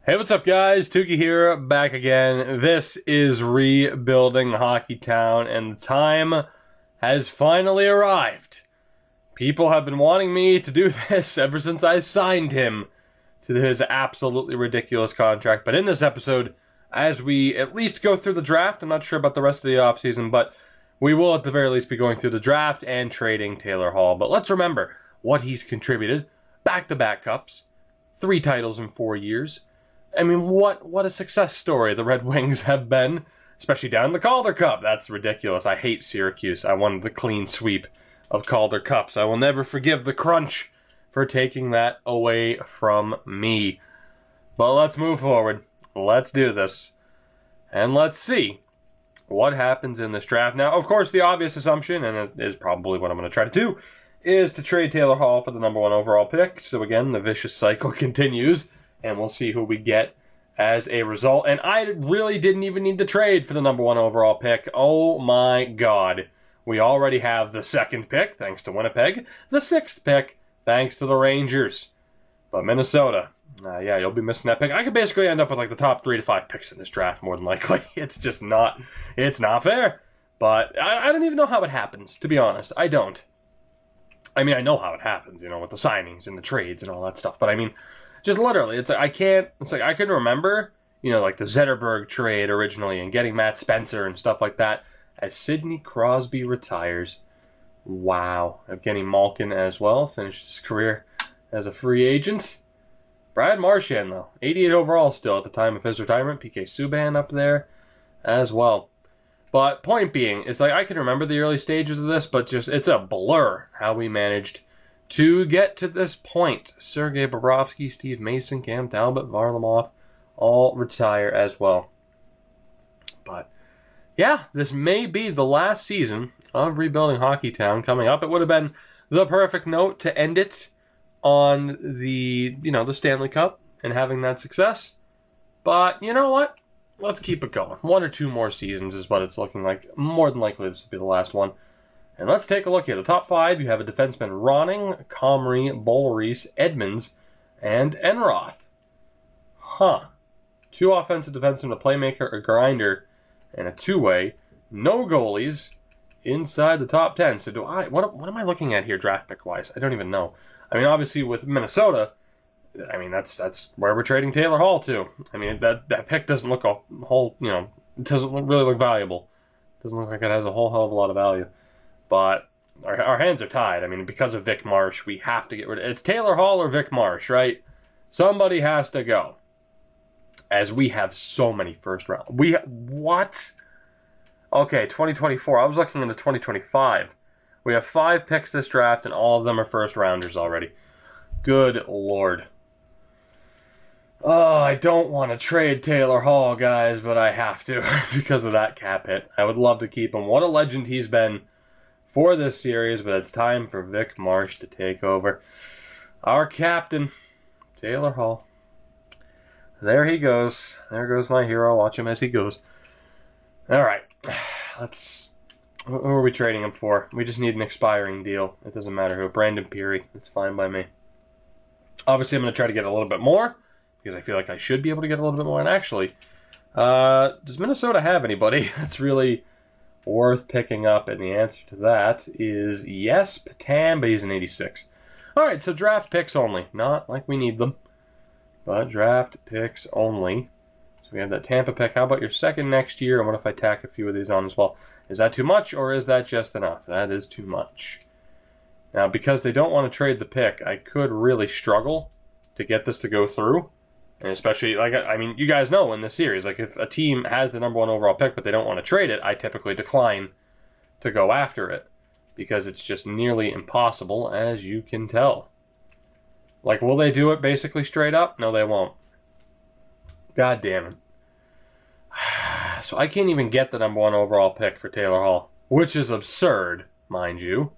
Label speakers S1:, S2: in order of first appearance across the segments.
S1: Hey, what's up, guys? Tukey here, back again. This is Rebuilding Hockey Town, and the time has finally arrived. People have been wanting me to do this ever since I signed him to his absolutely ridiculous contract. But in this episode, as we at least go through the draft, I'm not sure about the rest of the offseason, but we will at the very least be going through the draft and trading Taylor Hall. But let's remember what he's contributed. Back-to-back cups, 3 titles in 4 years. I mean, what a success story the Red Wings have been, especially down in the Calder Cup. That's ridiculous. I hate Syracuse. I wanted the clean sweep of Calder Cups. I will never forgive the Crunch for taking that away from me. But let's move forward. Let's do this. And let's see what happens in this draft. Now, of course, the obvious assumption, and it is probably what I'm going to try to do, is to trade Taylor Hall for the #1 overall pick. So again, the vicious cycle continues. And we'll see who we get as a result. And I really didn't even need to trade for the #1 overall pick. Oh my god. We already have the 2nd pick, thanks to Winnipeg. The 6th pick, thanks to the Rangers. But Minnesota, yeah, you'll be missing that pick. I could basically end up with like the top 3 to 5 picks in this draft, more than likely. It's just not, it's not fair. But I don't even know how it happens, to be honest. I don't. I mean, I know how it happens, you know, with the signings and the trades and all that stuff. But I mean, just literally, it's like I can remember, you know, like the Zetterberg trade originally and getting Matt Spencer and stuff like that as Sidney Crosby retires. Wow. Evgeny Malkin as well, finished his career as a free agent. Brad Marchand, though, 88 overall still at the time of his retirement. PK Subban up there as well. But point being, it's like I can remember the early stages of this, but just it's a blur how we managed to get to this point. Sergei Bobrovsky, Steve Mason, Cam Talbot, Varlamov all retire as well. But yeah, this may be the last season of Rebuilding Hockey Town coming up. It would have been the perfect note to end it on the, the Stanley Cup and having that success. But you know what? Let's keep it going. 1 or 2 more seasons is what it's looking like. More than likely this will be the last one. And let's take a look here. The top 5, you have a defenseman Ronning, Comrie, Boleries, Edmonds, and Enroth. Huh. 2 offensive defensemen, a playmaker, a grinder, and a 2-way. No goalies inside the top 10. So what am I looking at here draft pick-wise? I don't even know. I mean, obviously with Minnesota, I mean, that's where we're trading Taylor Hall to. I mean, that pick doesn't look a whole, it doesn't really look valuable. It doesn't look like it has a whole hell of a lot of value. But our hands are tied. I mean, because of Vic Marsh, we have to get rid of it. It's Taylor Hall or Vic Marsh, right? Somebody has to go. As we have so many first round. What? Okay, 2024. I was looking into 2025. We have 5 picks this draft, and all of them are first rounders already. Good Lord. Oh, I don't want to trade Taylor Hall, guys, but I have to because of that cap hit. I would love to keep him. What a legend he's been for this series, but it's time for Vic Marsh to take over. Our captain, Taylor Hall. There he goes. There goes my hero. Watch him as he goes. All right. Who are we trading him for? We just need an expiring deal. It doesn't matter who. Brandon Peary. It's fine by me. Obviously, I'm going to try to get a little bit more because I feel like I should be able to get a little bit more. And actually, does Minnesota have anybody that's really worth picking up? And the answer to that is yes, Patan, but he's an 86. All right, so draft picks only. Not like we need them, but draft picks only. So we have that Tampa pick. How about your 2nd next year? And what if I tack a few of these on as well? Is that too much, or is that just enough? That is too much. Now, because they don't want to trade the pick, I could really struggle to get this to go through. And especially, I mean, you guys know in this series, like if a team has the #1 overall pick but they don't want to trade it, I typically decline to go after it because it's just nearly impossible, as you can tell. Like, will they do it basically straight up? No, they won't. God damn it. So I can't even get the #1 overall pick for Taylor Hall, which is absurd, mind you.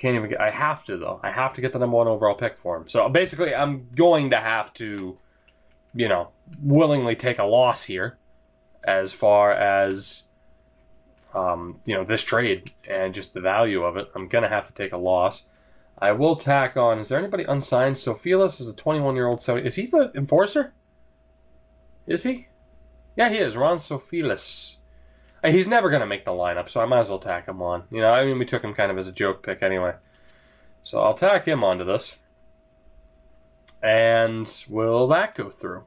S1: I have to, though. I have to get the #1 overall pick for him. So basically, I'm going to have to, willingly take a loss here as far as, this trade and just the value of it. I'm going to have to take a loss. I will tack on, is there anybody unsigned? Sofilis is a 21-year-old. So is he the enforcer? Is he? Yeah, he is. Ron Sofilis. He's never going to make the lineup, so I might as well tack him on. You know, I mean, we took him kind of as a joke pick anyway. So I'll tack him onto this. And will that go through?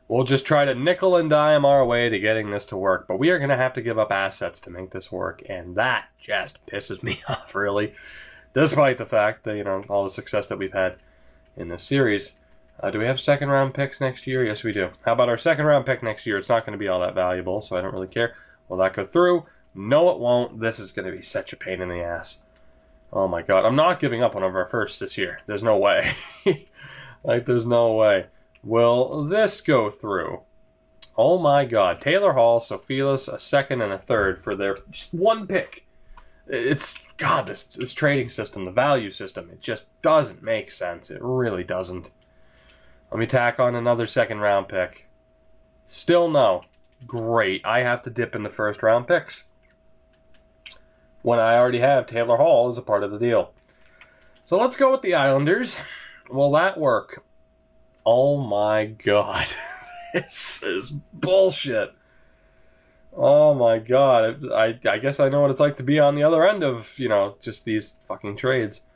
S1: We'll just try to nickel and dime our way to getting this to work. But we are going to have to give up assets to make this work. And that just pisses me off, really. Despite the fact that, you know, all the success that we've had in this series. Do we have second round picks next year? Yes, we do. How about our second round pick next year? It's not going to be all that valuable, so I don't really care. Will that go through? No, it won't. This is going to be such a pain in the ass. Oh my god. I'm not giving up one of our firsts this year. There's no way. Like, there's no way. Will this go through? Oh my god. Taylor Hall, Sofilis, a second and a third for their just one pick. It's, god, this trading system, the value system, it just doesn't make sense. It really doesn't. Let me tack on another second round pick. Still no. Great. I have to dip into first round picks when I already have Taylor Hall as a part of the deal. So let's go with the Islanders. Will that work? Oh my god. This is bullshit. Oh my god. I guess I know what it's like to be on the other end of, you know, just these fucking trades.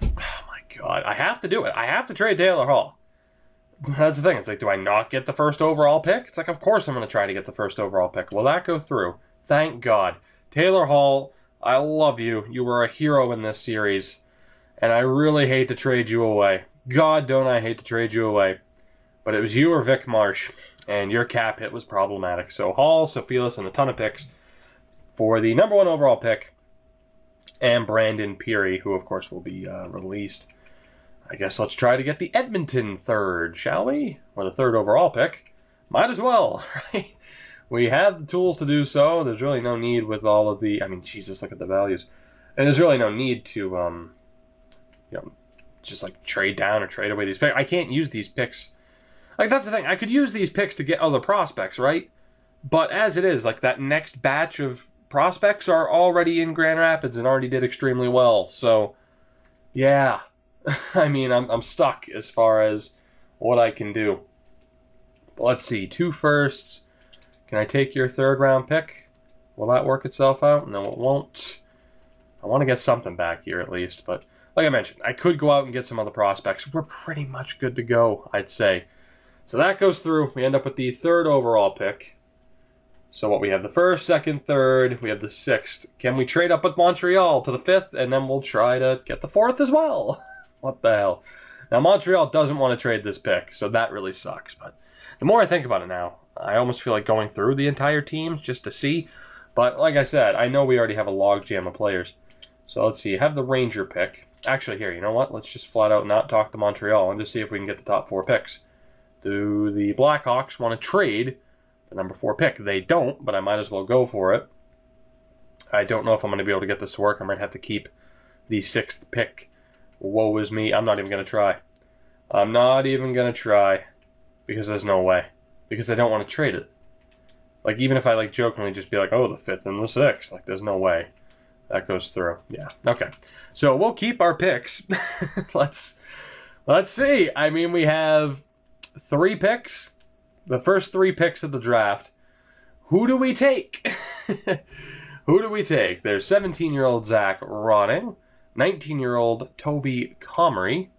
S1: Oh my god. I have to do it. I have to trade Taylor Hall. That's the thing. It's like, do I not get the first overall pick? It's like, of course I'm going to try to get the first overall pick. Will that go through? Thank God. Taylor Hall, I love you. You were a hero in this series. And I really hate to trade you away. God, don't I hate to trade you away. But it was you or Vic Marsh. And your cap hit was problematic. So Hall, Sofilis, and a ton of picks for the #1 overall pick. And Brandon Peary, who of course will be released. I guess let's try to get the Edmonton third, shall we? Or the third overall pick. Might as well, right? We have the tools to do so. There's really no need with all of the... I mean, Jesus, look at the values. And there's really no need to, you know, just like trade down or trade away these picks. I can't use these picks. Like, that's the thing. I could use these picks to get other prospects, right? But as it is, like, that next batch of prospects are already in Grand Rapids and already did extremely well. So, yeah. I mean, I'm stuck as far as what I can do. But let's see. 2 firsts. Can I take your third round pick? Will that work itself out? No, it won't. I want to get something back here at least. But like I mentioned, I could go out and get some other prospects. We're pretty much good to go, I'd say. So that goes through. We end up with the third overall pick. So what, we have the first, second, third. We have the 6th. Can we trade up with Montreal to the 5th? And then we'll try to get the 4th as well. What the hell? Now, Montreal doesn't want to trade this pick, so that really sucks. But the more I think about it now, I almost feel like going through the entire teams just to see. But like I said, I know we already have a logjam of players. So let's see. Have the Ranger pick. Actually, here, you know what? Let's just flat out not talk to Montreal and just see if we can get the top 4 picks. Do the Blackhawks want to trade the #4 pick? They don't, but I might as well go for it. I don't know if I'm going to be able to get this to work. I might have to keep the 6th pick. Woe is me. I'm not even going to try. I'm not even going to try. Because there's no way. Because I don't want to trade it. Like, even if I, like, jokingly just be like, oh, the 5th and the 6th. Like, there's no way that goes through. Yeah. Okay. So, we'll keep our picks. Let's see. I mean, we have 3 picks. The first 3 picks of the draft. Who do we take? Who do we take? There's 17-year-old Zach Ronning. 19-year-old Toby Comrie,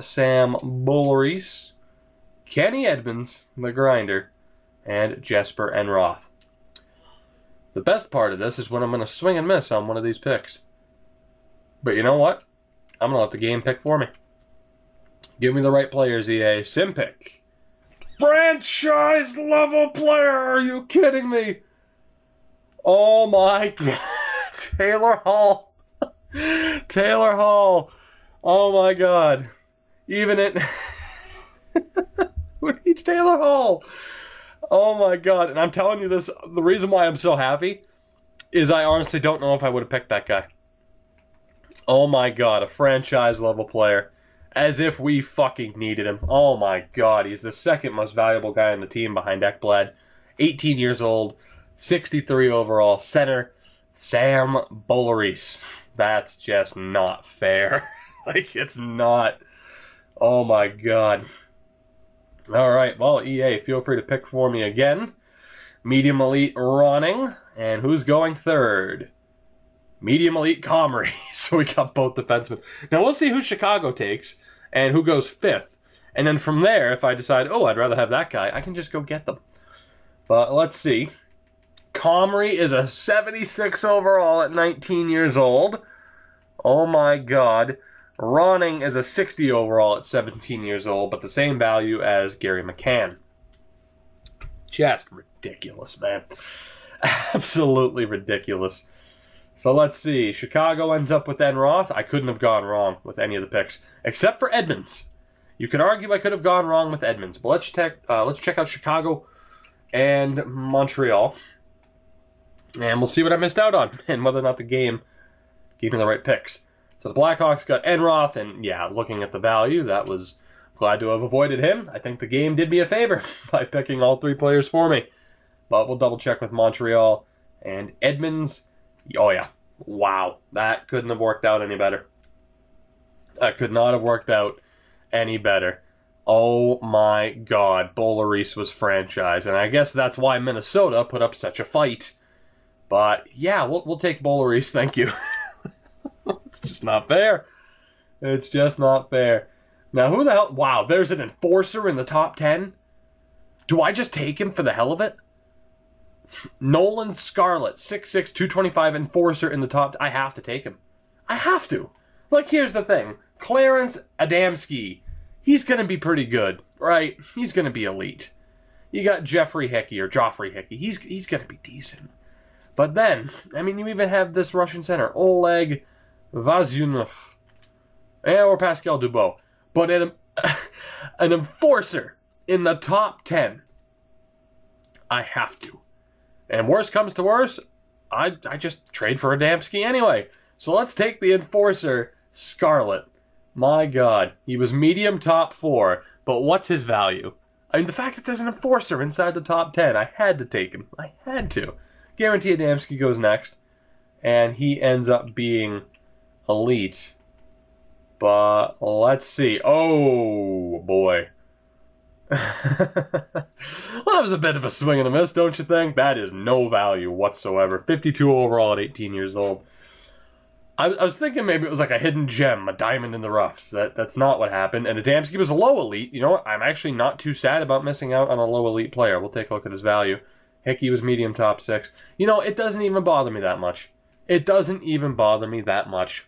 S1: Sam Bulleries, Kenny Edmonds, the Grinder, and Jesper Enroth. The best part of this is when I'm going to swing and miss on one of these picks. But you know what? I'm going to let the game pick for me. Give me the right players, EA. Sim pick. Franchise level player! Are you kidding me? Oh my god. Taylor Hall. Taylor Hall. Oh my god. Even it. Who needs Taylor Hall? Oh my god. And I'm telling you this, the reason why I'm so happy is I honestly don't know if I would have picked that guy. Oh my god. A franchise level player. As if we fucking needed him. Oh my god. He's the 2nd most valuable guy on the team behind Ekblad. 18 years old. 63 overall. Center. Sam Bulleries. That's just not fair. Like, it's not. Oh my god. All right, well, EA, feel free to pick for me again. Medium Elite Ronning, and who's going third? Medium Elite Comrie. So we got both defensemen. Now we'll see who Chicago takes and who goes fifth. And then from there, if I decide, oh, I'd rather have that guy, I can just go get them. But let's see. Comrie is a 76 overall at 19 years old. Oh my god. Ronning is a 60 overall at 17 years old, but the same value as Gary McCann. Just ridiculous, man. Absolutely ridiculous. So let's see. Chicago ends up with Enroth. I couldn't have gone wrong with any of the picks, except for Edmonds. You could argue I could have gone wrong with Edmonds, but let's check out Chicago and Montreal, and we'll see what I missed out on and whether or not the game gave me the right picks. So the Blackhawks got Enroth, and yeah, looking at the value, that was glad to have avoided him. I think the game did me a favor by picking all three players for me. But we'll double check with Montreal and Edmonds. Oh yeah, wow, that couldn't have worked out any better. That could not have worked out any better. Oh my god, Boulerice was franchised, and I guess that's why Minnesota put up such a fight. But yeah, we'll take Boulerice, thank you. It's just not fair. It's just not fair. Now, who the hell... Wow, there's an enforcer in the top 10? Do I just take him for the hell of it? Nolan Scarlett, 6'6", 225 enforcer in the top... I have to take him. I have to. Like, here's the thing. Clarence Adamski, he's going to be pretty good, right? He's going to be elite. You got Joffrey Hickey. He's going to be decent. But then, I mean, you even have this Russian center, Oleg Vasyunov, or Pascal Dubois. But an enforcer in the top 10, I have to. And worst comes to worst, I just trade for Adamski anyway. So let's take the enforcer, Scarlett. My god, he was medium top 4, but what's his value? I mean, the fact that there's an enforcer inside the top 10, I had to take him. I had to. Guarantee Adamski goes next, and he ends up being elite. But let's see. Oh, boy. Well, that was a bit of a swing and a miss, don't you think? That is no value whatsoever. 52 overall at 18 years old. I was thinking maybe it was like a hidden gem, a diamond in the rough. That's not what happened. And Adamski was a low elite. You know what? I'm actually not too sad about missing out on a low elite player. We'll take a look at his value. Hickey was medium top 6. You know, it doesn't even bother me that much. It doesn't even bother me that much.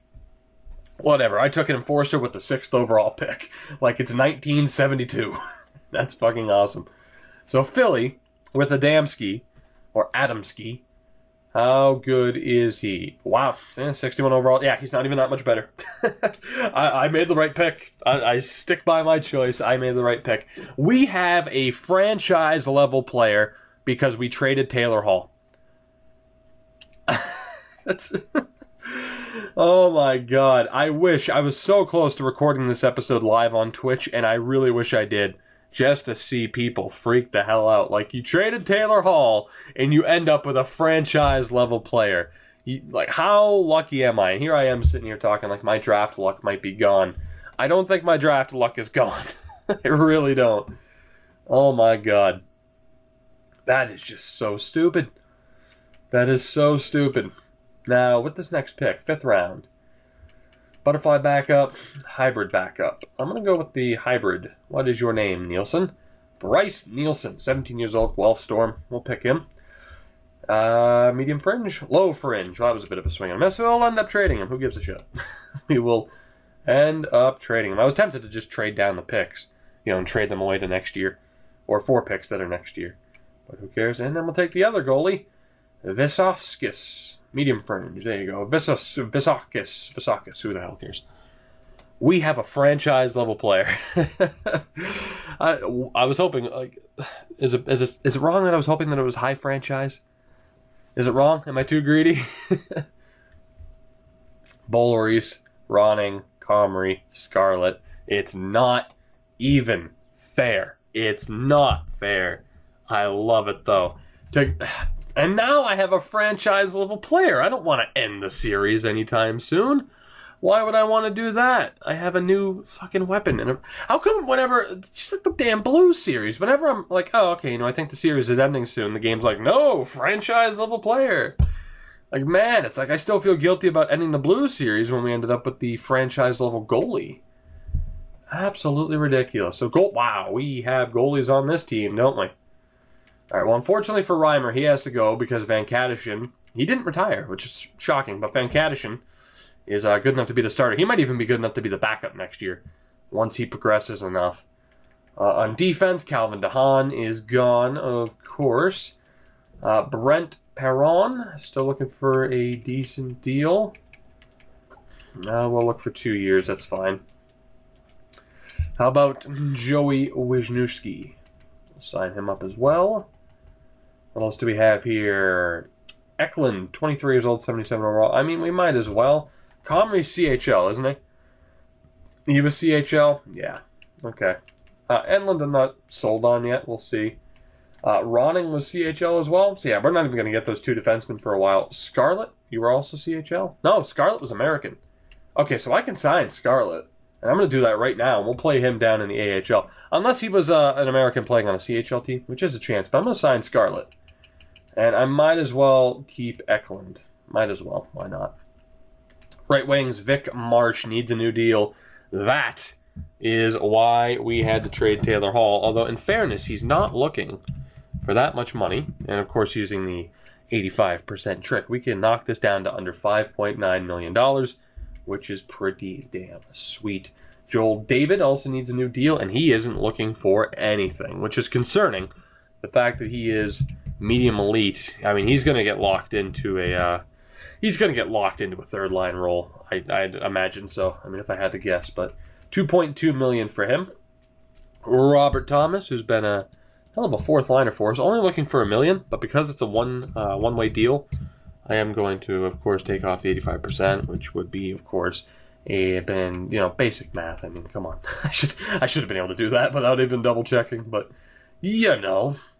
S1: Whatever. I took an enforcer with the 6th overall pick. Like it's 1972. That's fucking awesome. So Philly with Adamski, or Adamski. How good is he? Wow, 61 overall. Yeah, he's not even that much better. I made the right pick. I stick by my choice. I made the right pick. We have a franchise-level player because we traded Taylor Hall. That's... Oh my god. I wish. I was so close to recording this episode live on Twitch, and I really wish I did. Just to see people freak the hell out. Like, you traded Taylor Hall, and you end up with a franchise-level player. Like, how lucky am I? And here I am sitting here talking like my draft luck might be gone. I don't think my draft luck is gone. I really don't. Oh my god. That is just so stupid. That is so stupid. Now, with this next pick, 5th round. Butterfly backup, hybrid backup. I'm going to go with the hybrid. What is your name, Nielsen? Bryce Nielsen, 17 years old, Guelph Storm. We'll pick him. Medium fringe, low fringe. Well, that was a bit of a swing and a miss. We'll end up trading him. Who gives a shit? We will end up trading him. I was tempted to just trade down the picks, you know, and trade them away to next year. Or 4 picks that are next year. But who cares? And then we'll take the other goalie, Visovskis. Medium fringe, there you go. Visakis, who the hell cares? We have a franchise-level player. I was hoping, like, is it wrong that I was hoping that it was high franchise? Is it wrong? Am I too greedy? Boulerice, Ronning, Comrie, Scarlett. It's not even fair. It's not fair. I love it, though. And now I have a franchise-level player. I don't want to end the series anytime soon. Why would I want to do that? I have a new fucking weapon. And how come whenever, just like the damn Blues series, whenever I'm like, oh, okay, you know, I think the series is ending soon, the game's like, no, franchise-level player. Like, man, it's like I still feel guilty about ending the Blues series when we ended up with the franchise-level goalie. Absolutely ridiculous. So, wow, we have goalies on this team, don't we? All right, well, unfortunately for Reimer, he has to go because Van Kadishin, he didn't retire, which is shocking, but Van Kadishin is good enough to be the starter. He might even be good enough to be the backup next year once he progresses enough. On defense, Calvin DeHaan is gone, of course. Brent Perron, still looking for a decent deal. We'll look for 2 years, that's fine. How about Joey Wisniewski? We'll sign him up as well. What else do we have here? Eklund, 23 years old, 77 overall. I mean, we might as well. Comrie's CHL, isn't he? He was CHL? Yeah. Okay. Enlund I'm not sold on yet. We'll see. Ronning was CHL as well. So yeah, we're not even going to get those two defensemen for a while. Scarlett, you were also CHL? No, Scarlett was American. Okay, so I can sign Scarlett. And I'm going to do that right now. And we'll play him down in the AHL. Unless he was an American playing on a CHL team, which is a chance. But I'm going to sign Scarlett. And I might as well keep Eklund. Might as well. Why not? Right wings, Vic Marsh needs a new deal. That is why we had to trade Taylor Hall. Although, in fairness, he's not looking for that much money. And, of course, using the 85% trick, we can knock this down to under $5.9 million, which is pretty damn sweet. Joel David also needs a new deal, and he isn't looking for anything, which is concerning. The fact that he is medium elite, I mean, he's going to get locked into a... He's going to get locked into a third-line role. I'd imagine so. I mean, if I had to guess. But $2.2 million for him. Robert Thomas, who's been a hell of a fourth-liner for us, only looking for $1 million. But because it's a one-way deal, I am going to, of course, take off the 85%, which would be, of course, basic math. I mean, come on. I should have been able to do that without even double-checking. But,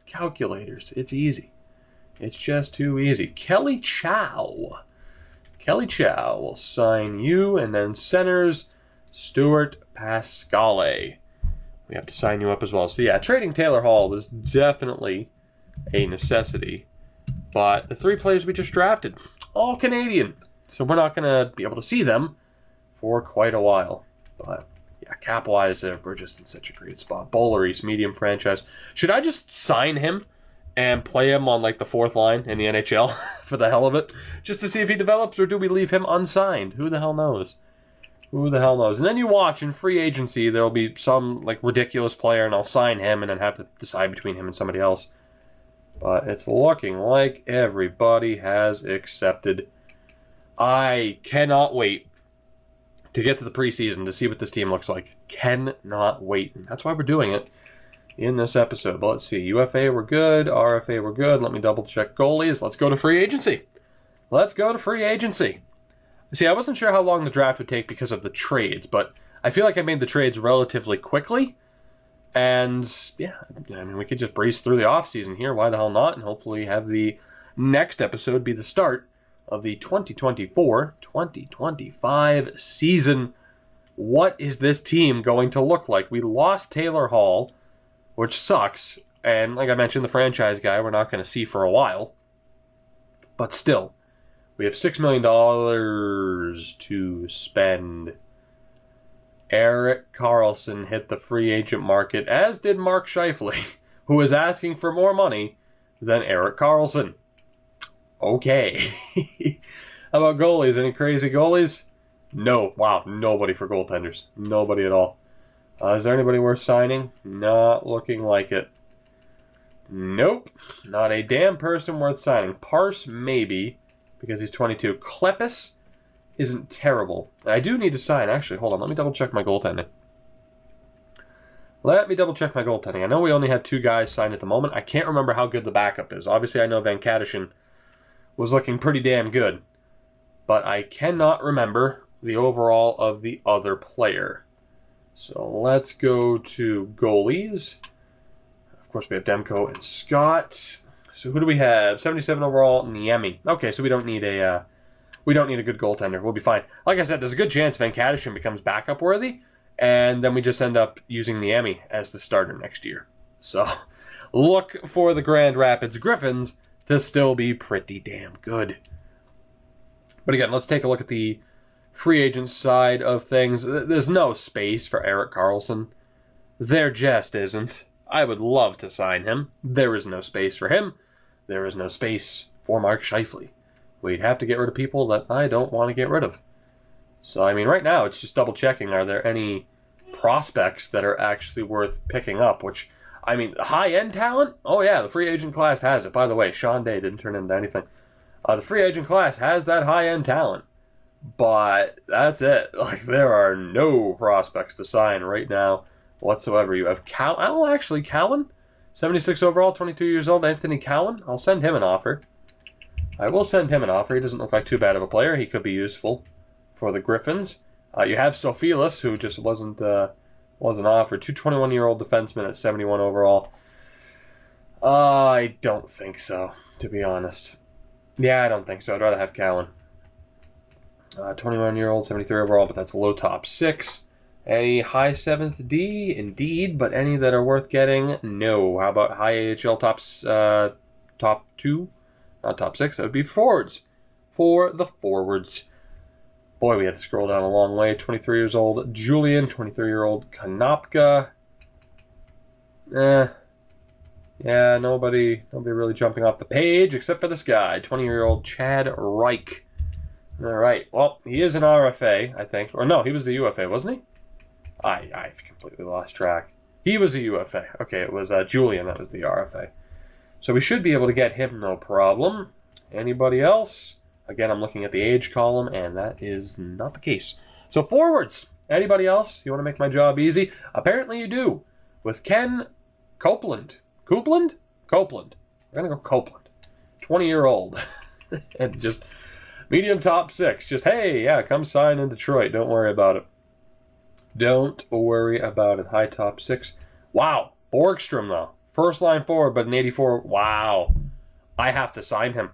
S1: calculators. It's easy. It's just too easy. Kelly Chow. Kelly Chow will sign you, and then centers, Stuart Pascale. We have to sign you up as well. So yeah, trading Taylor Hall was definitely a necessity. But the 3 players we just drafted, all Canadian. So we're not going to be able to see them for quite a while. But yeah, cap-wise, we're just in such a great spot. Bowlery's medium franchise. Should I just sign him and play him on, like, the 4th line in the NHL for the hell of it? Just to see if he develops, or do we leave him unsigned? Who the hell knows? Who the hell knows? And then you watch, in free agency, there'll be some, like, ridiculous player, and I'll sign him and then have to decide between him and somebody else. But it's looking like everybody has accepted. I cannot wait to get to the preseason to see what this team looks like. Cannot wait. And that's why we're doing it in this episode. But let's see. UFA, we're good. RFA, we're good. Let me double check goalies. Let's go to free agency. Let's go to free agency. See, I wasn't sure how long the draft would take because of the trades, but I feel like I made the trades relatively quickly. And, yeah, I mean, we could just breeze through the offseason here. Why the hell not? And hopefully have the next episode be the start of the 2024-2025 season. What is this team going to look like? We lost Taylor Hall, which sucks, and like I mentioned, the franchise guy we're not going to see for a while. But still, we have $6 million to spend. Erik Karlsson hit the free agent market, as did Mark Scheifele, who is asking for more money than Erik Karlsson. Okay. How about goalies? Any crazy goalies? No. Wow, nobody for goaltenders. Nobody at all. Is there anybody worth signing? Not looking like it. Nope. Not a damn person worth signing. Parse, maybe, because he's 22. Klepis isn't terrible. And I do need to sign. Actually, hold on. Let me double check my goaltending. I know we only have 2 guys signed at the moment. I can't remember how good the backup is. Obviously, I know Van Kadishin was looking pretty damn good. But I cannot remember the overall of the other player. So let's go to goalies. Of course, we have Demko and Scott. So who do we have? 77 overall, Niemi. Okay, so we don't need a We don't need a good goaltender. We'll be fine. Like I said, there's a good chance Venkateshan becomes backup worthy, and then we just end up using Niemi as the starter next year. So look for the Grand Rapids Griffins to still be pretty damn good. But again, let's take a look at the free agent side of things. There's no space for Erik Karlsson. There just isn't. I would love to sign him. There is no space for him. There is no space for Mark Scheifele. We'd have to get rid of people that I don't want to get rid of. So, I mean, right now, it's just double-checking. Are there any prospects that are actually worth picking up? Which, I mean, high-end talent? Oh, yeah, the free agent class has it. By the way, Sean Day didn't turn into anything. The free agent class has that high-end talent. But that's it. Like, there are no prospects to sign right now whatsoever. You have Cowan, 76 overall, 22 years old, Anthony Cowan. I'll send him an offer. I will send him an offer. He doesn't look like too bad of a player. He could be useful for the Griffins. You have Sofilis, who just wasn't offered. 21-year-old defenseman at 71 overall. I don't think so, to be honest. Yeah, I don't think so. I'd rather have Cowan. 21-year-old, 73 overall, but that's low top 6. Any high 7th D? Indeed, but any that are worth getting? No. How about high AHL top 2? Not top 6. That would be forwards. For the forwards. Boy, we had to scroll down a long way. 23 years old Julian, 23-year-old Konopka. Yeah, nobody really jumping off the page except for this guy, 20-year-old Chad Reich. All right. Well, he is an RFA, I think. Or no, he was the UFA, wasn't he? I've completely lost track. He was a UFA. Okay, it was Julian that was the RFA. So we should be able to get him no problem. Anybody else? Again, I'm looking at the age column, and that is not the case. So forwards. Anybody else? You want to make my job easy? Apparently you do. With Ken Copeland. Copeland? Copeland. We're going to go Copeland. 20-year-old. And just medium top 6. Just, hey, yeah, come sign in Detroit. Don't worry about it. Don't worry about it. High top 6. Wow. Borgstrom, though. First line forward, but an 84. Wow. I have to sign him.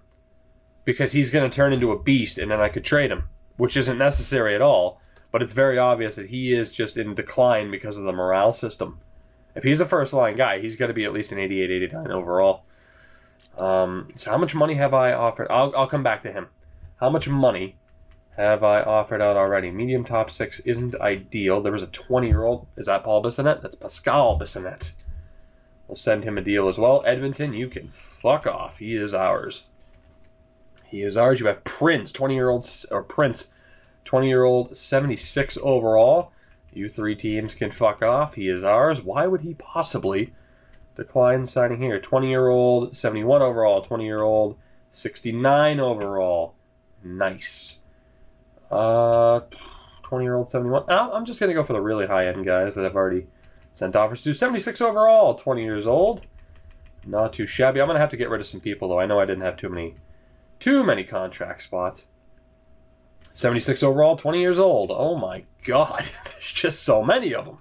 S1: Because he's going to turn into a beast, and then I could trade him. Which isn't necessary at all. But it's very obvious that he is just in decline because of the morale system. If he's a first line guy, he's got to be at least an 88, 89 overall. So how much money have I offered? I'll come back to him. How much money have I offered out already? Medium top 6 isn't ideal. There was a 20-year-old. Is that Paul Bissonnette? That's Pascal Bissonnette. We'll send him a deal as well. Edmonton, you can fuck off. He is ours. He is ours. You have Prince, 20-year-old, or Prince, 20-year-old, 76 overall. You 3 teams can fuck off. He is ours. Why would he possibly decline signing here? 20-year-old, 71 overall. 20-year-old, 69 overall. Nice. 20-year-old, 71. I'm just going to go for the really high-end guys that I've already sent offers to. 76 overall, 20 years old. Not too shabby. I'm going to have to get rid of some people, though. I know I didn't have too many contract spots. 76 overall, 20 years old. Oh my god. There's just so many of them.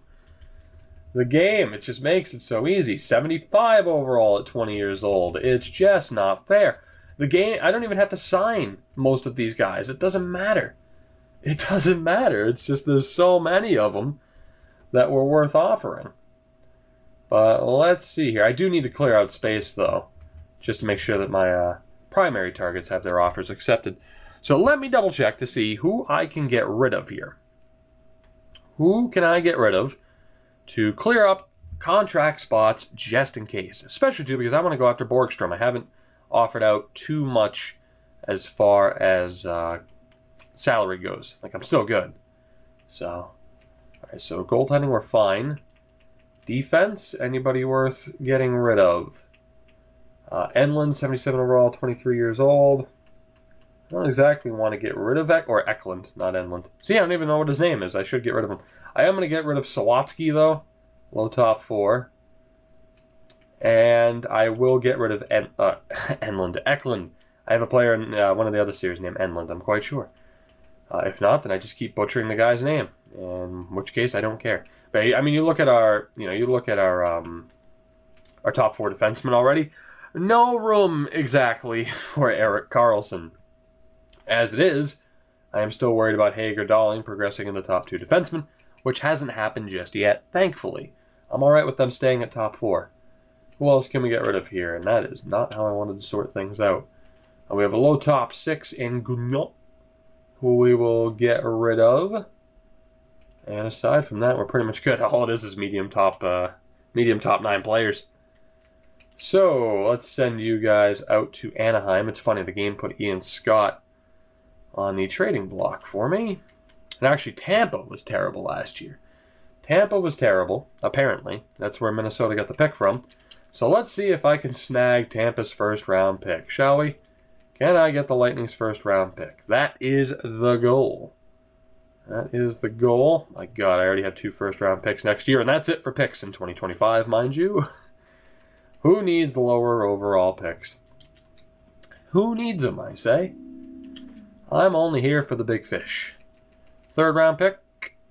S1: The game, it just makes it so easy. 75 overall at 20 years old. It's just not fair. The game, I don't even have to sign most of these guys. It doesn't matter. It doesn't matter. It's just there's so many of them that were worth offering. But let's see here. I do need to clear out space, though, just to make sure that my primary targets have their offers accepted. So let me double check to see who I can get rid of here. Who can I get rid of to clear up contract spots just in case? Especially too because I want to go after Borgstrom. I haven't offered out too much as far as salary goes. Like, I'm still good. So, all right, so goaltending, we're fine. Defense, anybody worth getting rid of? Enlund, 77 overall, 23 years old. I don't exactly want to get rid of Eklund, not Enlund. See, I don't even know what his name is. I should get rid of him. I am going to get rid of Sawatsky, though. Low top 4. And I will get rid of Enlund. Eklund. I have a player in one of the other series named Enlund, I'm quite sure. If not, then I just keep butchering the guy's name. In which case, I don't care. But I mean, you look at our top 4 defensemen already. No room exactly for Erik Karlsson. As it is, I am still worried about Hager Darling progressing in the top 2 defensemen, which hasn't happened just yet, thankfully. I'm alright with them staying at top 4. Who else can we get rid of here? And that is not how I wanted to sort things out. We have a low top 6 in Gugnon, who we will get rid of. And aside from that, we're pretty much good. All it is medium top 9 players. So, let's send you guys out to Anaheim. It's funny, the game put Ian Scott on the trading block for me. And actually, Tampa was terrible last year. Tampa was terrible, apparently. That's where Minnesota got the pick from. So let's see if I can snag Tampa's first-round pick, shall we? Can I get the Lightning's first-round pick? That is the goal. That is the goal. My God, I already have 2 first-round picks next year, and that's it for picks in 2025, mind you. Who needs lower overall picks? Who needs them, I say? I'm only here for the big fish. 3rd-round pick.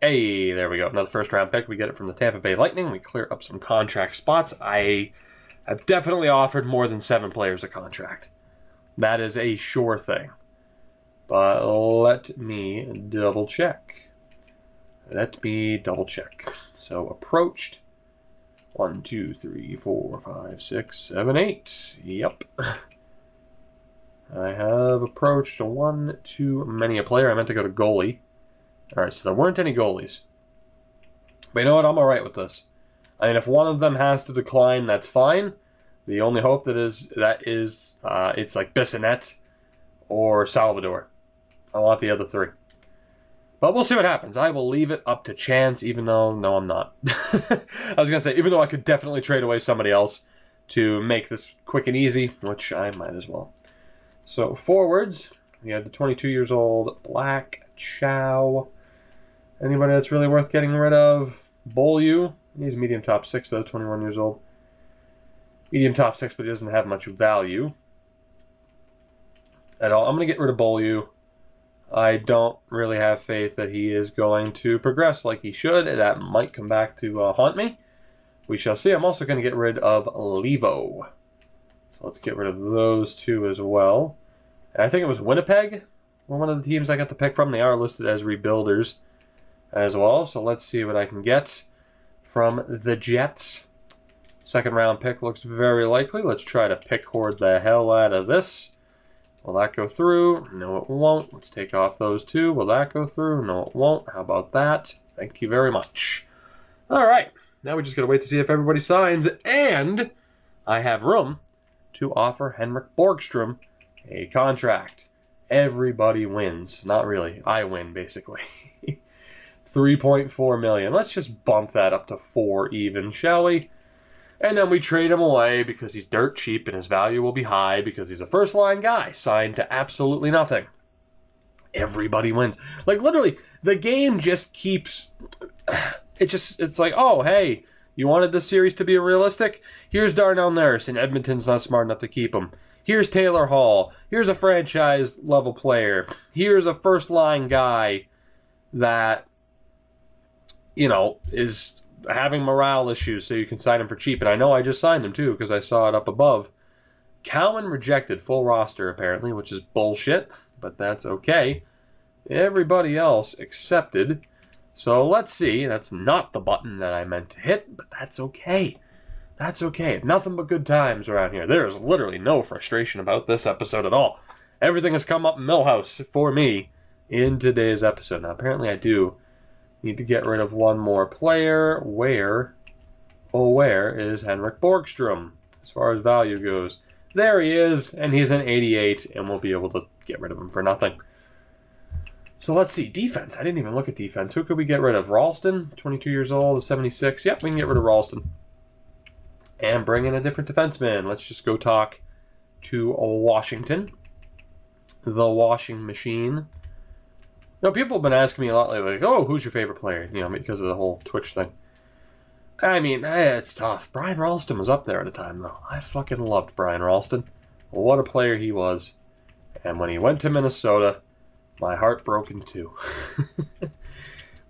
S1: Hey, there we go. Another first-round pick. We get it from the Tampa Bay Lightning. We clear up some contract spots. I have definitely offered more than 7 players a contract. That is a sure thing. But let me double check. Let me double check. So approached. 1, 2, 3, 4, 5, 6, 7, 8. Yep. I have approached one too many a player. I meant to go to goalie. Alright, so there weren't any goalies. But you know what? I'm alright with this. I mean, if one of them has to decline, that's fine. The only hope it's like Bissonnette or Salvador. I want the other 3. But we'll see what happens. I will leave it up to chance, even though, no, I'm not. I was going to say, even though I could definitely trade away somebody else to make this quick and easy, which I might as well. So, forwards, we have the 22 years old Black Chow. Anybody that's really worth getting rid of? Beaulieu. He's medium top 6, though, 21 years old. Medium top 6, but he doesn't have much value at all. I'm going to get rid of Beaulieu. I don't really have faith that he is going to progress like he should. That might come back to haunt me. We shall see. I'm also going to get rid of Levo. So let's get rid of those 2 as well. And I think it was Winnipeg, one of the teams I got the pick from. They are listed as rebuilders as well. So let's see what I can get from the Jets. 2nd round pick looks very likely. Let's try to pick hoard the hell out of this. Will that go through? No, it won't. Let's take off those 2. Will that go through? No, it won't. How about that? Thank you very much. All right. Now we just got to wait to see if everybody signs. And I have room to offer Henrik Borgstrom a contract. Everybody wins. Not really. I win, basically. 3.4 million. Let's just bump that up to 4 even, shall we? And then we trade him away because he's dirt cheap and his value will be high because he's a first-line guy signed to absolutely nothing. Everybody wins. Like, literally, the game just keeps... It's like, oh, hey, you wanted this series to be realistic? Here's Darnell Nurse, and Edmonton's not smart enough to keep him. Here's Taylor Hall. Here's a franchise-level player. Here's a first-line guy that, you know, is having morale issues, so you can sign him for cheap. And I know I just signed him, too, because I saw it up above. Cowan rejected full roster, apparently, which is bullshit, but that's okay. Everybody else accepted. So let's see. That's not the button that I meant to hit, but that's okay. That's okay. Nothing but good times around here. There's literally no frustration about this episode at all. Everything has come up Millhouse for me in today's episode. Now, apparently I do need to get rid of one more player. Where is Henrik Borgstrom as far as value goes? There he is, and he's an 88, and we'll be able to get rid of him for nothing. So let's see. Defense. I didn't even look at defense. Who could we get rid of? Ralston, 22 years old, 76. Yep, we can get rid of Ralston. And bring in a different defenseman. Let's just go talk to Washington. The washing machine. You know, people have been asking me a lot lately, like, oh, who's your favorite player? You know, because of the whole Twitch thing. I mean, it's tough. Brian Ralston was up there at the time, though. I fucking loved Brian Ralston. What a player he was. And when he went to Minnesota, my heart broke in 2.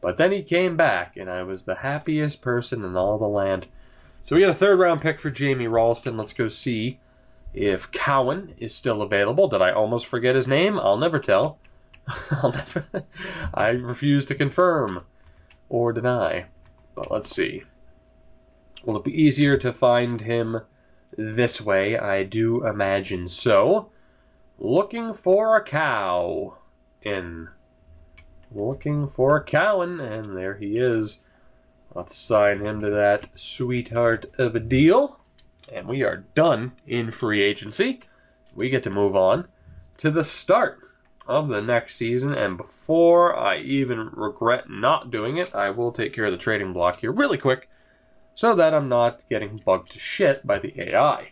S1: But then he came back, and I was the happiest person in all the land. So we got a 3rd round pick for Jamie Ralston. Let's go see if Cowan is still available. Did I almost forget his name? I'll never tell. I refuse to confirm or deny. But let's see. Will it be easier to find him this way? I do imagine so. Looking for a cow. Looking for a Cowan, and there he is. Let's sign him to that sweetheart of a deal. And we are done in free agency. We get to move on to the start of the next season. And before I even regret not doing it, I will take care of the trading block here really quick so that I'm not getting bugged to shit by the AI.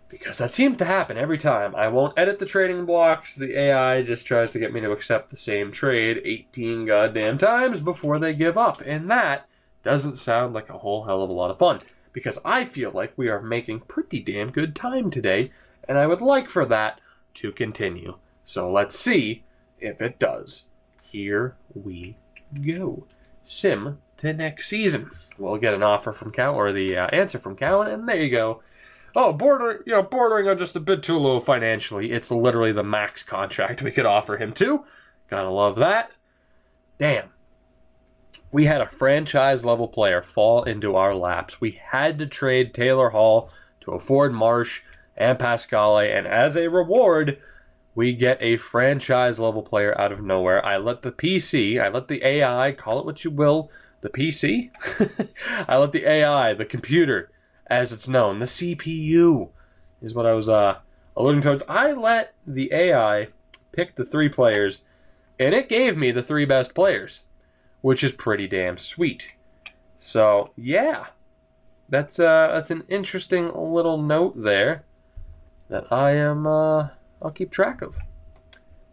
S1: Because that seems to happen every time. I won't edit the trading blocks. The AI just tries to get me to accept the same trade 18 goddamn times before they give up. And that doesn't sound like a whole hell of a lot of fun. Because I feel like we are making pretty damn good time today. And I would like for that to continue. So let's see if it does. Here we go. Sim to next season. We'll get an offer from Cowan, or the answer from Cowan, and there you go. Oh, bordering on just a bit too low financially. It's literally the max contract we could offer him too. Gotta love that. Damn. We had a franchise-level player fall into our laps. We had to trade Taylor Hall to afford Marsh and Pasquale, and as a reward, we get a franchise-level player out of nowhere. I let the AI, call it what you will, the PC? I let the AI, the computer, as it's known, the CPU, is what I was alluding towards. I let the AI pick the 3 players, and it gave me the 3 best players, which is pretty damn sweet. So, yeah, that's an interesting little note there that I'll keep track of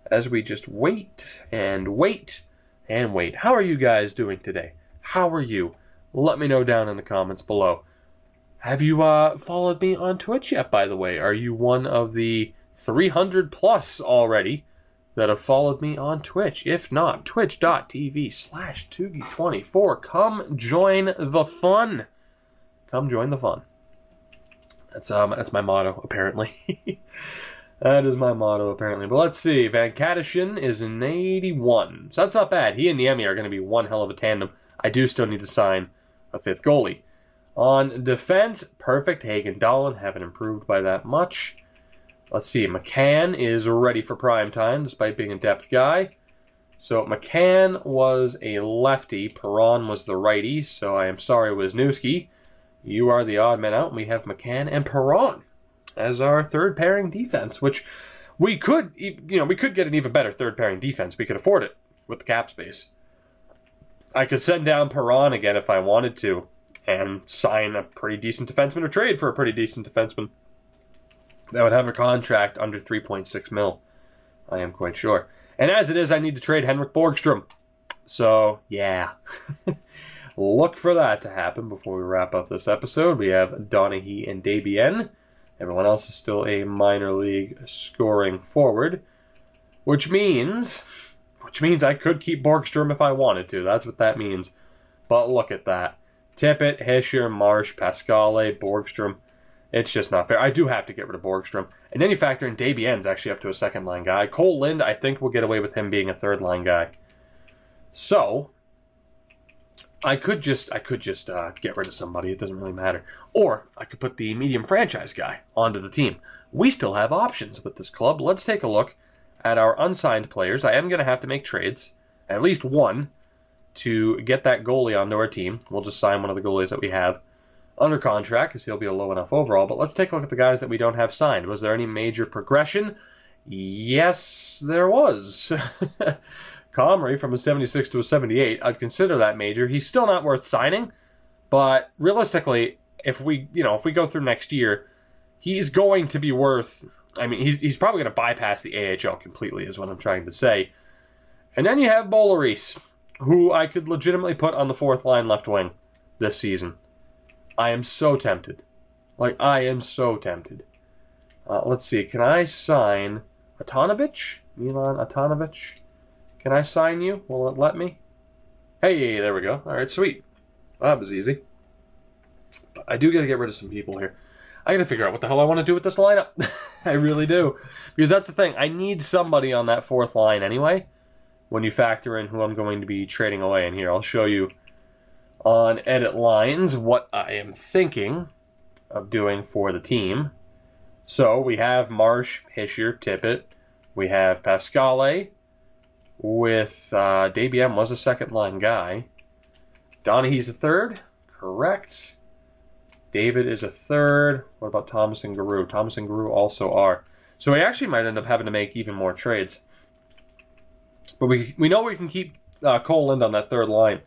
S1: as we just wait and wait and wait. How are you guys doing today? How are you? Let me know down in the comments below. Have you followed me on Twitch yet, by the way? Are you one of the 300 plus already that have followed me on Twitch? If not, twitch.tv/Toogie24. Come join the fun. Come join the fun. That's my motto, apparently. That is my motto, apparently. But let's see. Van Kadishin is an 81. So that's not bad. He and the Emmy are going to be one hell of a tandem. I do still need to sign a 5th goalie. On defense, perfect. Hagen Dahlin haven't improved by that much. Let's see. McCann is ready for prime time, despite being a depth guy. So McCann was a lefty. Perron was the righty. So I am sorry, Wisniewski. You are the odd man out, and we have McCann and Perron as our 3rd pairing defense, which we could get an even better 3rd pairing defense. We could afford it with the cap space. I could send down Perron again if I wanted to and sign a pretty decent defenseman or trade for a pretty decent defenseman that would have a contract under 3.6 mil. I am quite sure. And as it is, I need to trade Henrik Borgstrom. So, yeah. Look for that to happen before we wrap up this episode. We have Donaghy and Desbiens. Everyone else is still a minor league scoring forward, which means I could keep Borgstrom if I wanted to. That's what that means. But look at that. Tippett, Hischier, Marsh, Pasquale, Borgstrom. It's just not fair. I do have to get rid of Borgstrom. And then you factor in Desbiens actually up to a 2nd-line guy. Cole Lind, I think we'll get away with him being a 3rd-line guy. So I could just get rid of somebody. It doesn't really matter. Or I could put the medium franchise guy onto the team. We still have options with this club. Let's take a look at our unsigned players. I am going to have to make trades, at least one, to get that goalie onto our team. We'll just sign one of the goalies that we have under contract because he'll be a low enough overall. But let's take a look at the guys that we don't have signed. Was there any major progression? Yes, there was. Comrie from a 76 to a 78. I'd consider that major. He's still not worth signing, but realistically, if we go through next year, he's going to be worth. I mean, he's probably going to bypass the AHL completely, is what I'm trying to say. And then you have Boulerice, who I could legitimately put on the 4th line left wing this season. I am so tempted. I am so tempted. Let's see. Can I sign Atanovich? Milan Atanovich? Can I sign you? Will it let me? Hey, there we go. All right, sweet. Well, that was easy. But I do got to get rid of some people here. I gotta figure out what the hell I want to do with this lineup. I really do. Because that's the thing. I need somebody on that fourth line anyway, when you factor in who I'm going to be trading away. And here, I'll show you on edit lines what I am thinking of doing for the team. So we have Marsh, Hischier, Tippett. We have Pascale with Debian was a second line guy. Donaghy's a third. Correct. David is a third. What about Thomas and Giroux? Thomas and Giroux also are. So we actually might end up having to make even more trades. But we know we can keep Cole Lind on that third line.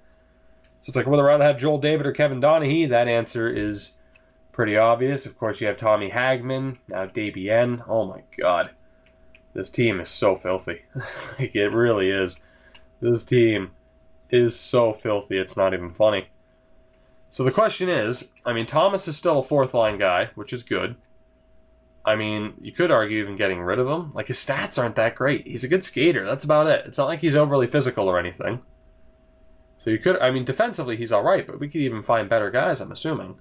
S1: So it's like, would I rather have Joel David or Kevin Donaghy? That answer is pretty obvious. Of course, you have Tommy Hagman. Now Debian. Oh my god. This team is so filthy. Like, it really is. This team is so filthy, it's not even funny. So the question is, I mean, Thomas is still a fourth line guy, which is good. I mean, you could argue even getting rid of him. Like, his stats aren't that great. He's a good skater, that's about it. It's not like he's overly physical or anything. So you could, I mean, defensively he's alright, but we could even find better guys, I'm assuming.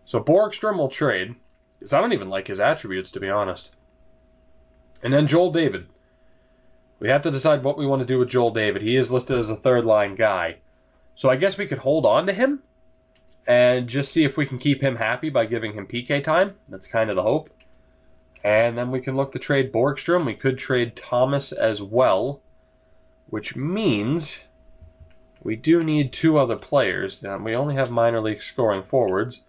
S1: So Borgstrom will trade, because I don't even like his attributes, to be honest. And then Joel David. We have to decide what we want to do with Joel David. He is listed as a third line guy. So I guess we could hold on to him and just see if we can keep him happy by giving him PK time. That's kind of the hope. And then we can look to trade Borgstrom. We could trade Thomas as well, which means we do need two other players. Now, we only have minor league scoring forwards,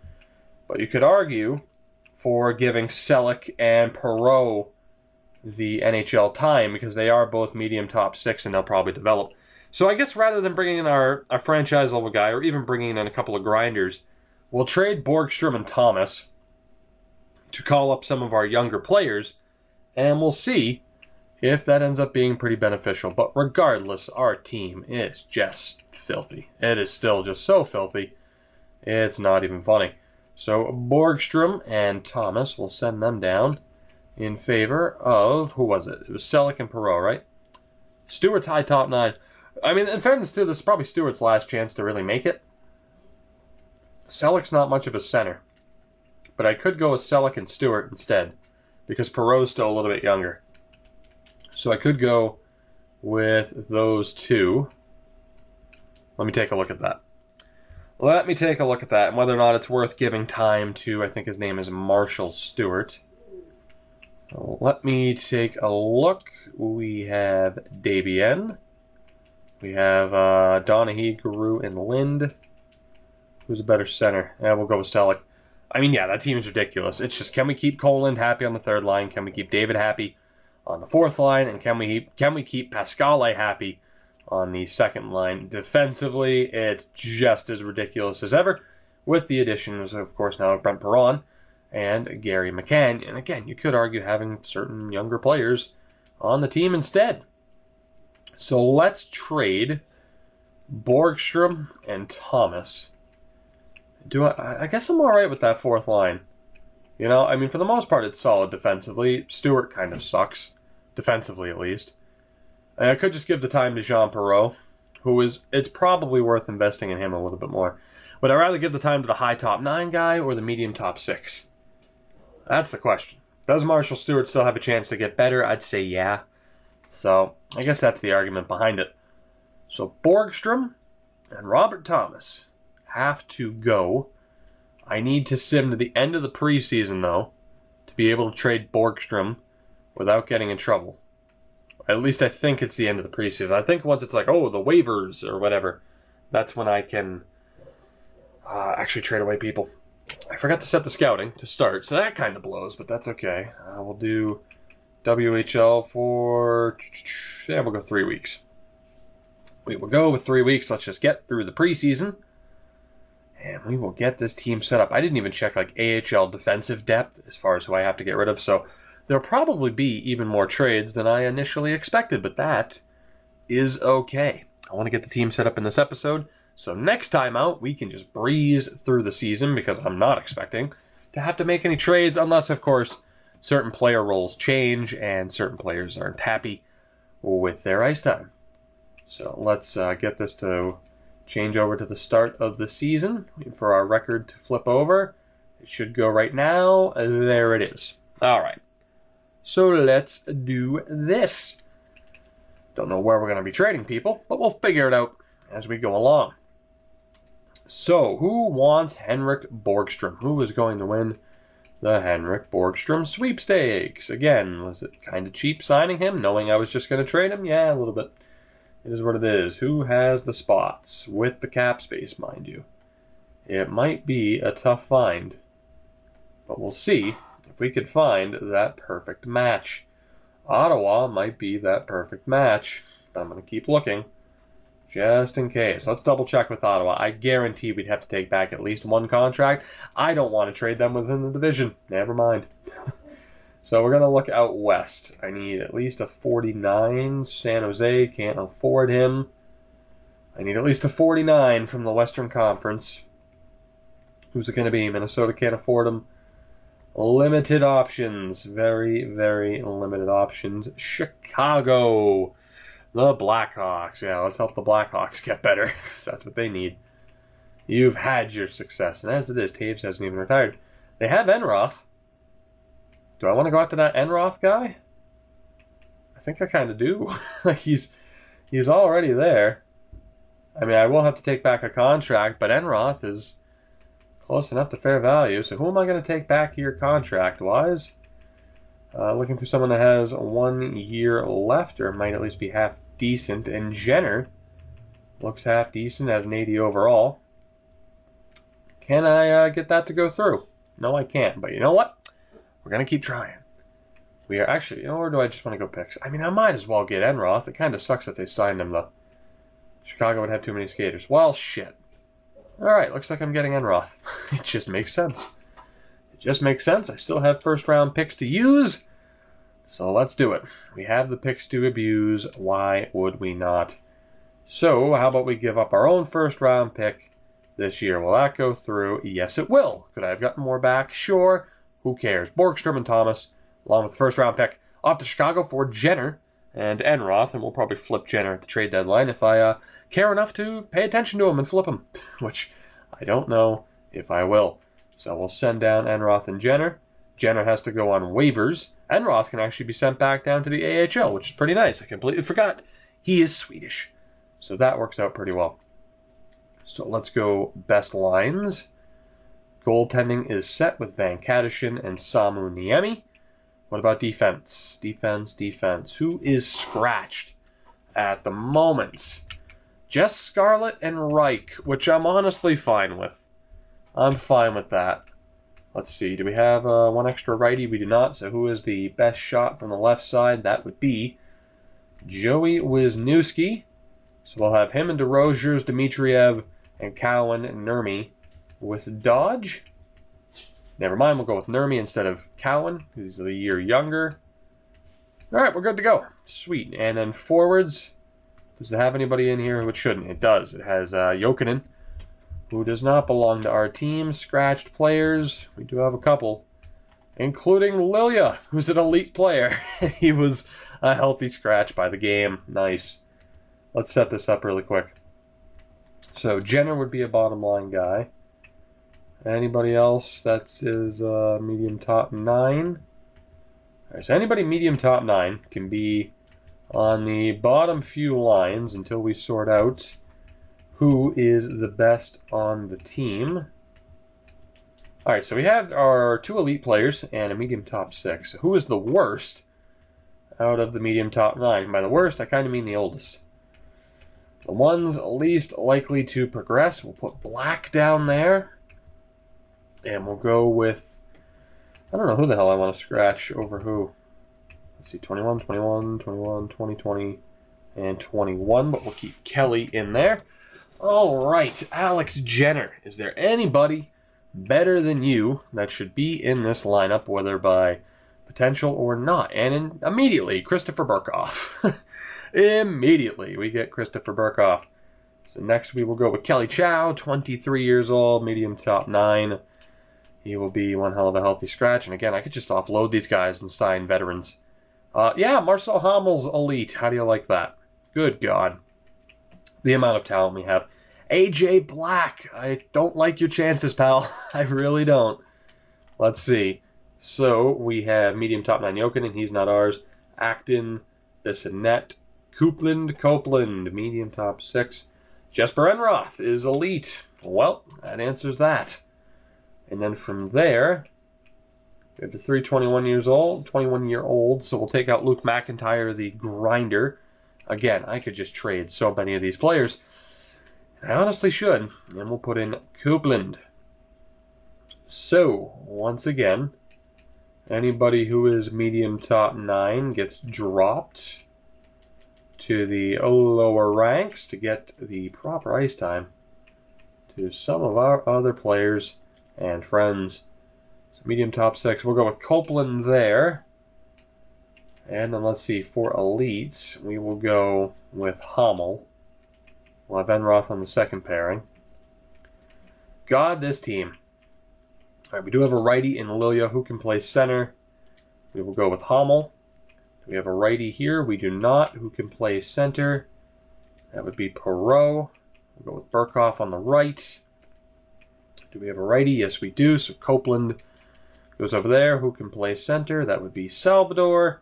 S1: but you could argue for giving Selleck and Perreault the NHL time because they are both medium top six and they'll probably develop. So I guess rather than bringing in our franchise level guy or even bringing in a couple of grinders, we'll trade Borgstrom and Thomas to call up some of our younger players, and we'll see if that ends up being pretty beneficial. But regardless, our team is just filthy. It is still just so filthy, it's not even funny. So Borgstrom and Thomas, we'll send them down in favor of, who was it? It was Selleck and Perreault, right? Stewart's high top nine. I mean, in fairness to this, is probably Stewart's last chance to really make it. Selleck's not much of a center. But I could go with Selleck and Stewart instead, because Perreault's still a little bit younger. So I could go with those two. Let me take a look at that. Let me take a look at that, and whether or not it's worth giving time to, I think his name is Marshall Stewart. Let me take a look. We have Debian. We have Donaghy, Giroux, and Lind. Who's a better center? Yeah, we'll go with Selleck. I mean, yeah, that team is ridiculous. It's just, can we keep Cole Lind happy on the third line? Can we keep David happy on the fourth line? And can we keep Pascale happy on the second line? Defensively, it's just as ridiculous as ever, with the additions, of course, now of Brent Perron and Gary McCann. And again, you could argue having certain younger players on the team instead. So let's trade Borgstrom and Thomas. I guess I'm alright with that fourth line. You know, I mean, for the most part, it's solid defensively. Stewart kind of sucks, defensively at least. And I could just give the time to Jean Perreault, who is, it's probably worth investing in him a little bit more. Would I rather give the time to the high top 9 guy or the medium top 6? That's the question. Does Marshall Stewart still have a chance to get better? I'd say yeah. So, I guess that's the argument behind it. So, Borgstrom and Robert Thomas have to go. I need to sim to the end of the preseason, though, to be able to trade Borgstrom without getting in trouble. At least I think it's the end of the preseason. I think once it's like, oh, the waivers or whatever, that's when I can actually trade away people. I forgot to set the scouting to start, so that kind of blows, but that's okay. We'll do WHL for, yeah, we'll go 3 weeks. We will go with 3 weeks. Let's just get through the preseason, and we will get this team set up. I didn't even check like AHL defensive depth as far as who I have to get rid of, so there'll probably be even more trades than I initially expected, but that is okay. I want to get the team set up in this episode, so next time out, we can just breeze through the season, because I'm not expecting to have to make any trades, unless, of course, certain player roles change and certain players aren't happy with their ice time. So let's get this to change over to the start of the season. For our record to flip over, It should go right now. There it is. All right. So let's do this. Don't know where we're going to be trading people, but we'll figure it out as we go along. So, who wants Henrik Borgstrom? Who is going to win the Henrik Borgstrom sweepstakes? Again, was it kind of cheap signing him, knowing I was just going to trade him? Yeah, a little bit. It is what it is. Who has the spots? With the cap space, mind you. It might be a tough find, but we'll see if we could find that perfect match. Ottawa might be that perfect match, but I'm going to keep looking just in case. Let's double check with Ottawa. I guarantee we'd have to take back at least one contract. I don't want to trade them within the division. Never mind. So we're going to look out west. I need at least a 49. San Jose can't afford him. I need at least a 49 from the Western Conference. Who's it going to be? Minnesota can't afford him. Limited options. Very, very limited options. Chicago. The Blackhawks. Yeah, let's help the Blackhawks get better. That's what they need. You've had your success. And as it is, Taves hasn't even retired. They have Enroth. Do I want to go after that Enroth guy? I think I kind of do. he's already there. I mean, I will have to take back a contract, but Enroth is close enough to fair value. So who am I going to take back here contract-wise? Looking for someone that has 1 year left, or might at least be half decent. And Jenner looks half decent at an 80 overall. Can I get that to go through? No, I can't. But you know what? We're going to keep trying. We are actually, you know, or do I just want to go picks? I mean, I might as well get Enroth. It kind of sucks that they signed him, though. Chicago would have too many skaters. Well, shit. Alright, looks like I'm getting Enroth. It just makes sense. It just makes sense. I still have first-round picks to use. So let's do it. We have the picks to abuse. Why would we not? So, how about we give up our own first-round pick this year? Will that go through? Yes, it will. Could I have gotten more back? Sure. Who cares? Borgstrom and Thomas, along with the first-round pick, off to Chicago for Jenner and Enroth, and we'll probably flip Jenner at the trade deadline if I care enough to pay attention to him and flip him, which I don't know if I will. So we'll send down Enroth and Jenner. Jenner has to go on waivers. Enroth can actually be sent back down to the AHL, which is pretty nice. I completely forgot. He is Swedish. So that works out pretty well. So let's go best lines. Goaltending is set with Van Kadishin and Samu Niemi. What about defense? Defense. Who is scratched at the moment? Just Scarlett and Reich, which I'm honestly fine with. I'm fine with that. Let's see. Do we have one extra righty? We do not. So who is the best shot from the left side? That would be Joey Wisniewski. So we'll have him and DeRozier's, Dmitriev, and Cowan and Nurmi with Dodge. Never mind, we'll go with Nurmi instead of Cowan, who's a year younger. Alright, we're good to go. Sweet. And then forwards. Does it have anybody in here who it shouldn't? It does. It has Jokinen, who does not belong to our team. Scratched players. We do have a couple, including Lilia, who's an elite player. He was a healthy scratch by the game. Nice. Let's set this up really quick. So Jenner would be a bottom line guy. Anybody else that is medium top 9? All right, so anybody medium top 9 can be on the bottom few lines until we sort out who is the best on the team. All right, so we have our 2 elite players and a medium top 6. So who is the worst out of the medium top 9? By the worst, I kind of mean the oldest. The ones least likely to progress, we'll put Black down there. And we'll go with, I don't know who the hell I want to scratch over who. Let's see, 21, 21, 21, 20, 20, and 21. But we'll keep Kelly in there. All right, Alex Jenner. Is there anybody better than you that should be in this lineup, whether by potential or not? And immediately, Christopher Burkhoff. Immediately, we get Christopher Burkhoff. So next we will go with Kelly Chow, 23 years old, medium top 9. He will be one hell of a healthy scratch. And again, I could just offload these guys and sign veterans. Yeah, Marcel Hammel's elite. How do you like that? Good God. The amount of talent we have. AJ Black. I don't like your chances, pal. I really don't. Let's see. So we have medium top 9 Jokinen. He's not ours. Acton, Bissonnette, Copeland, medium top 6. Jesper Enroth is elite. Well, that answers that. And then from there, we have the 21-year-old. So we'll take out Luke McIntyre, the grinder. Again, I could just trade so many of these players. I honestly should. And we'll put in Copeland. So, once again, anybody who is medium top 9 gets dropped to the lower ranks to get the proper ice time to some of our other players and friends. So medium top 6, we'll go with Copeland there. And then let's see, for elites, we will go with Hummel. We'll have Enroth on the second pairing. God, this team. All right, we do have a righty in Lilia who can play center. We will go with Hummel. We have a righty here. We do not. Who can play center? That would be Perreault. We'll go with Burkhoff on the right. Do we have a righty? Yes, we do. So Copeland goes over there. Who can play center? That would be Salvador.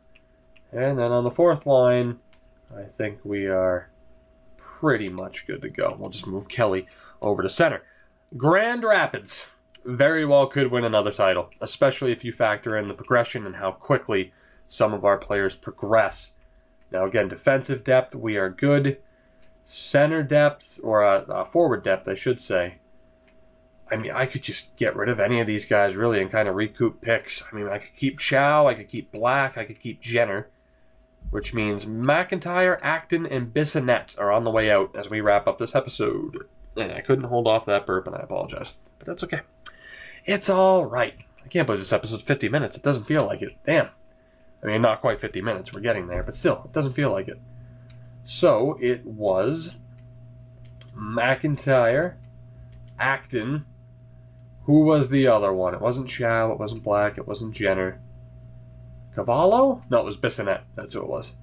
S1: And then on the fourth line, I think we are pretty much good to go. We'll just move Kelly over to center. Grand Rapids very well could win another title, especially if you factor in the progression and how quickly some of our players progress. Now again, defensive depth, we are good. Center depth, or forward depth, I should say. I mean, I could just get rid of any of these guys, really, and kind of recoup picks. I mean, I could keep Chow, I could keep Black, I could keep Jenner, which means McIntyre, Acton, and Bissonnette are on the way out as we wrap up this episode. And I couldn't hold off that burp, and I apologize. But that's okay. It's all right. I can't believe this episode's 50 minutes. It doesn't feel like it. Damn. I mean, not quite 50 minutes. We're getting there. But still, it doesn't feel like it. So, it was McIntyre, Acton. Who was the other one? It wasn't Chow. It wasn't Black. It wasn't Jenner. Cavallo? No, it was Bissonnette. That's who it was.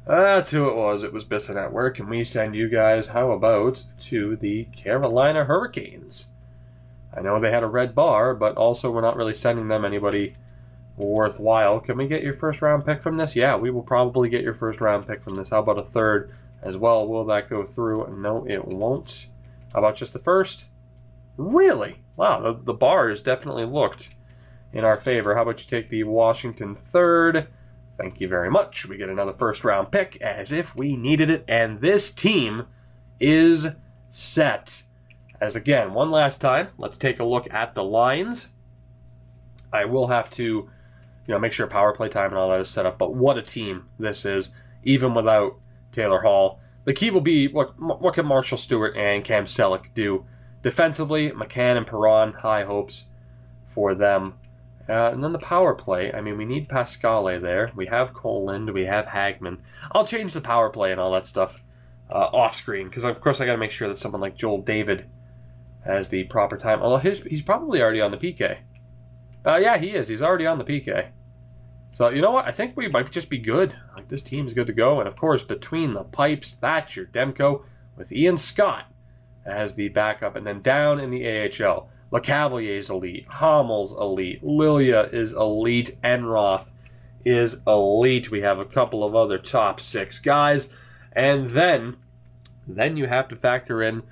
S1: That's who it was. It was Bissonnette. Where can we send you guys? How about to the Carolina Hurricanes? I know they had a red bar, but also we're not really sending them anybody worthwhile. Can we get your first round pick from this? Yeah, we will probably get your first round pick from this. How about a third as well? Will that go through? No, it won't. How about just the first? Really? Wow, the bar has definitely looked in our favor. How about you take the Washington third? Thank you very much. We get another first round pick as if we needed it. And this team is set. As again, one last time, let's take a look at the lines. I will have to, make sure power play time and all that is set up. But what a team this is, even without Taylor Hall. The key will be what can Marshall Stewart and Cam Selleck do defensively. McCann and Perron, high hopes for them. And then the power play. I mean, we need Pascale there. We have Coland. We have Hagman. I'll change the power play and all that stuff off screen because, of course, I got to make sure that someone like Joel David has the proper time. Although he's probably already on the PK. Yeah, he is. He's already on the PK. So, you know what? I think we might just be good. Like, this team's good to go. And, of course, between the pipes, Thatcher, Demko, with Ian Scott as the backup. And then down in the AHL, LeCavalier's elite. Hommel's elite. Lilia is elite. Enroth is elite. We have a couple of other top 6 guys. And then you have to factor in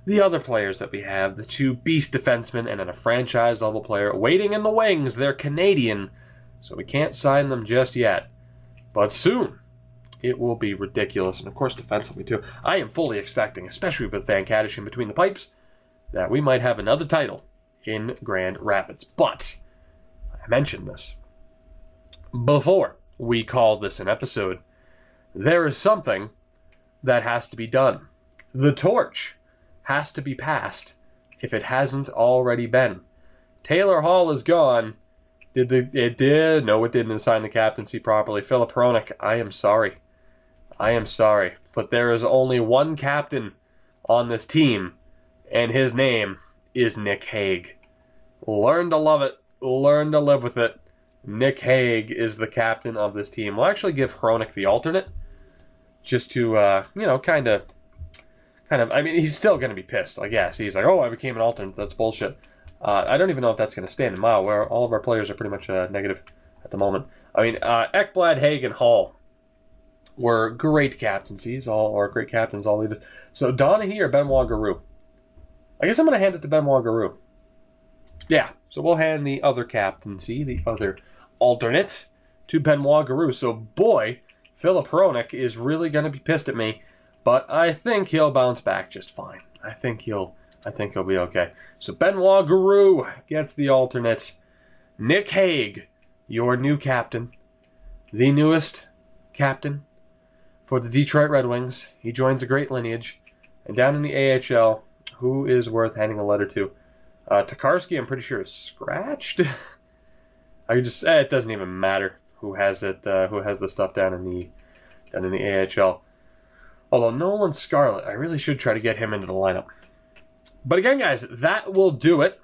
S1: the other players that we have, the 2 beast defensemen and then a franchise-level player waiting in the wings. They're Canadian, so we can't sign them just yet. But soon, it will be ridiculous. And, of course, defensively, too. I am fully expecting, especially with Van Kaddish in between the pipes, that we might have another title in Grand Rapids. But I mentioned this before we call this an episode. There is something that has to be done. The torch has to be passed if it hasn't already been. Taylor Hall is gone. It did? No, it didn't sign the captaincy properly. Philip Hronik, I am sorry. I am sorry. But there is only one captain on this team, and his name is Nick Hague. Learn to love it. Learn to live with it. Nick Hague is the captain of this team. We'll actually give Hronik the alternate, just to, kind of, I mean, he's still going to be pissed, I guess. He's like, oh, I became an alternate. That's bullshit. I don't even know if that's going to stand in mile, where all of our players are pretty much negative at the moment. I mean, Ekblad, Hagen, Hall were great captaincies, or great captains, all leaders. So Donaghy or Benoit Garou? I guess I'm going to hand it to Benoit Garou. Yeah, so we'll hand the other captaincy, the other alternate, to Benoit Garou. So, boy, Filip Hronek is really going to be pissed at me, but I think he'll bounce back just fine. I think he'll be okay. So Benoit Garou gets the alternate. Nick Hague, your new captain, the newest captain for the Detroit Red Wings. He joins a great lineage. And down in the AHL, who is worth handing a letter to? Tokarski, I'm pretty sure, is scratched. It doesn't even matter who has it. Who has the stuff down in the AHL. Although Nolan Scarlett, I really should try to get him into the lineup. But again, guys, that will do it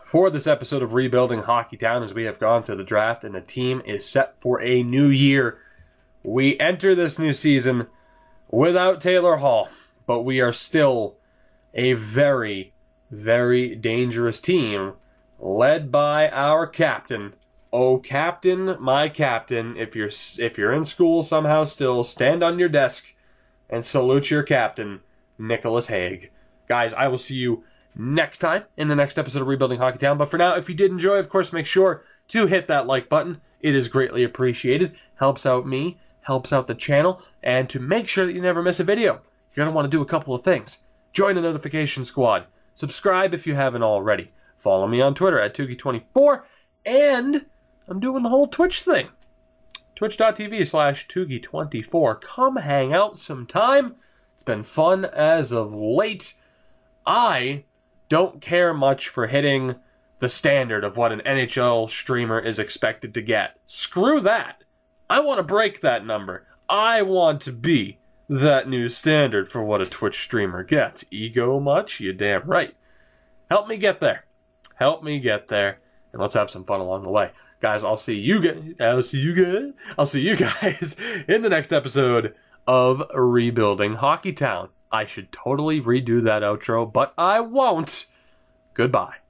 S1: for this episode of Rebuilding Hockeytown, as we have gone through the draft and the team is set for a new year. We enter this new season without Taylor Hall, but we are still a very, very dangerous team led by our captain. Oh, captain, my captain, if you're in school somehow still, stand on your desk and salute your captain, Nicholas Hague. Guys, I will see you next time in the next episode of Rebuilding Hockeytown. But for now, if you did enjoy, of course, make sure to hit that like button. It is greatly appreciated. Helps out me, helps out the channel. And to make sure that you never miss a video, you're going to want to do a couple of things. Join the notification squad. Subscribe if you haven't already. Follow me on Twitter at Toogie24. And I'm doing the whole Twitch thing. Twitch.tv/Toogie24. Come hang out sometime. It's been fun as of late. I don't care much for hitting the standard of what an NHL streamer is expected to get. Screw that. I want to break that number. I want to be that new standard for what a Twitch streamer gets. Ego much? You damn right. Help me get there. Help me get there. And let's have some fun along the way. Guys, I'll see you guys in the next episode of Rebuilding Hockeytown. I should totally redo that outro, but I won't. Goodbye.